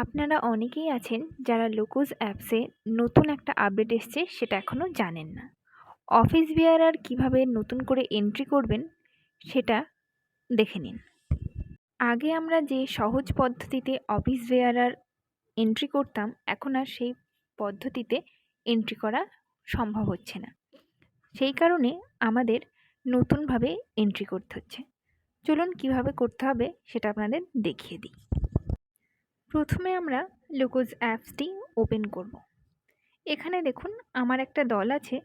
আপনারা অনেকেই আছেন যারা লোকোজ অ্যাপসে নতুন একটা আপডেট এসছে সেটা এখনও জানেন না। অফিস বেয়ারার কিভাবে নতুন করে এন্ট্রি করবেন সেটা দেখে নিন। আগে আমরা যে সহজ পদ্ধতিতে অফিস বেয়ারার এন্ট্রি করতাম, এখন আর সেই পদ্ধতিতে এন্ট্রি করা সম্ভব হচ্ছে না। সেই কারণে আমাদের নতুনভাবে এন্ট্রি করতে হচ্ছে। চলুন কিভাবে করতে হবে সেটা আপনাদের দেখিয়ে দিই। প্রথমে আমরা লোকোজ অ্যাপসটি ওপেন করব। এখানে দেখুন আমার একটা দল আছে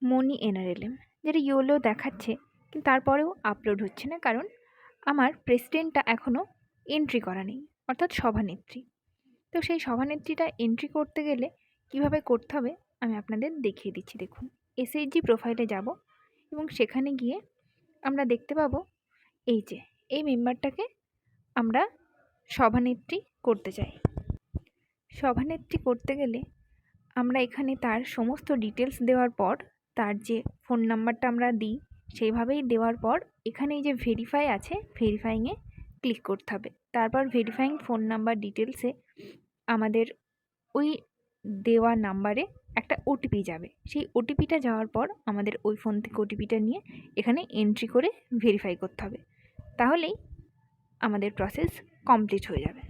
মনি এনআরএলএম, যেটা ইয়োলো দেখাচ্ছে, কিন্তু তারপরেও আপলোড হচ্ছে না, কারণ আমার প্রেসিডেন্টটা এখনও এন্ট্রি করা নেই, অর্থাৎ সভানেত্রী। তো সেই সভানেত্রীটা এন্ট্রি করতে গেলে কিভাবে করতে হবে আমি আপনাদের দেখিয়ে দিচ্ছি। দেখুন, এসএইচজি প্রোফাইলে যাব এবং সেখানে গিয়ে আমরা দেখতে পাবো এই যে এই মেম্বারটাকে আমরা সভানেত্রী করতে চাই। সভানেত্রী করতে গেলে আমরা এখানে তার সমস্ত ডিটেলস দেওয়ার পর, তার যে ফোন নাম্বারটা আমরা দিই সেইভাবেই দেওয়ার পর, এখানে এই যে ভেরিফাই আছে, ভেরিফাইংয়ে ক্লিক করতে হবে। তারপর ভেরিফাইং ফোন নাম্বার ডিটেলসে আমাদের ওই দেওয়া নাম্বারে একটা ওটিপি যাবে। সেই ওটিপিটা যাওয়ার পর আমাদের ওই ফোন থেকে ওটিপিটা নিয়ে এখানে এন্ট্রি করে ভেরিফাই করতে হবে। তাহলেই আমাদের প্রসেস কমপ্লিট হয়ে যাবে।